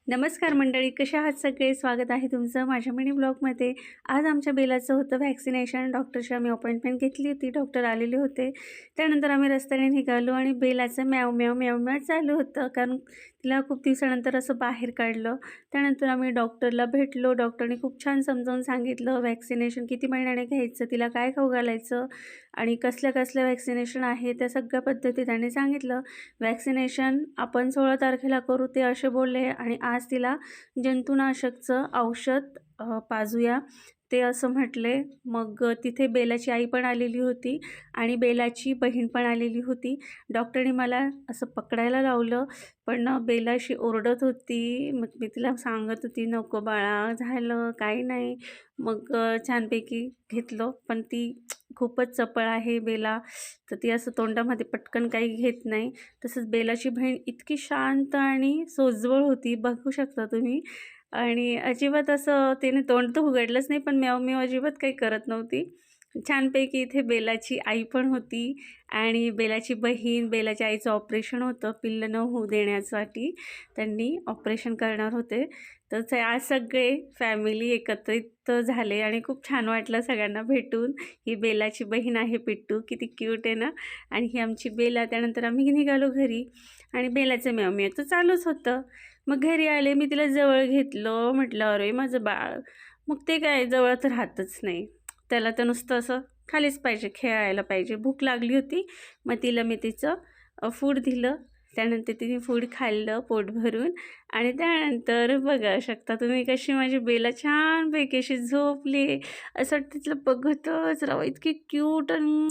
नमस्कार मंडळी, कशा आहात सगळे? स्वागत आहे तुमचं माझ्या मिनी ब्लॉगमध्ये. आज आमच्या बेलाचं होतं व्हॅक्सिनेशन. डॉक्टरची आम्ही अपॉइंटमेंट घेतली होती. डॉक्टर आलेले होते. त्यानंतर आम्ही रस्त्याने निघालो आणि बेलाचं म्याव म्याव म्याव म्याव चालू होतं, कारण तिला खूप दिवसानंतर असं बाहेर काढलं. त्यानंतर आम्ही डॉक्टरला भेटलो. डॉक्टरने खूप छान समजावून सांगितलं व्हॅक्सिनेशन किती महिन्याने घ्यायचं, तिला काय खाऊ घालायचं आणि कसल्या कसल्या व्हॅक्सिनेशन आहे त्या सगळ्या पद्धती त्यांनी सांगितलं. व्हॅक्सिनेशन आपण 16 तारखेला करू ते असे बोलले आणि आज तिला जंतुनाशकचं औषध पाजूया ते असं म्हटले. मग तिथे बेलाची आई पण आलेली होती आणि बेलाची बहीण पण आलेली होती. डॉक्टरने मला असं पकडायला लावलं, पण बेला अशी ओरडत होती. मग मी तिला सांगत होती, नको बाळा, झालं काही नाही. मग छानपैकी घेतलं, पण ती खूपच चपळ आहे बेला, तर ती असं तोंडामध्ये पटकन काही घेत नाही. तसंच बेलाची बहीण इतकी शांत आणि सोज्वळ होती, बघू शकता तुम्ही. आणि अजिबात असं तिने तोंड तर उघडलंच नाही, पण म्याव म्याव अजिबात काही करत नव्हती. छानपैकी इथे बेलाची आई पण होती आणि बेलाची बहीण. बेलाच्या आईचं ऑपरेशन होतं, पिल्लं न होऊ देण्यासाठी त्यांनी ऑपरेशन करणार होते. तर आज सगळे फॅमिली एकत्रित झाले आणि खूप छान वाटलं सगळ्यांना भेटून. ही बेलाची बहीण आहे पिट्टू, किती क्यूट आहे ना. आणि ही आमची बेला. त्यानंतर आम्ही निघालो घरी आणि बेलाचं म्याव म्याव तर चालूच होतं. मग घरी आले, मी तिला जवळ घेतलं, म्हटलं अरे माझं बाळ. मग ते काय जवळ तर राहतच नाही, त्याला तर नुसतं असं खालीच पाहिजे, खेळायला पाहिजे. भूक लागली होती, मग तिला मी तिचं फूड दिलं. त्यानंतर तिने फूड खाल्लं पोट भरून आणि त्यानंतर बघा शकता तुम्ही कशी माझी बेला छानपैकी अशी झोपली. असं वाटतं तिला बघतच राहावं, इतकी क्यूट आणि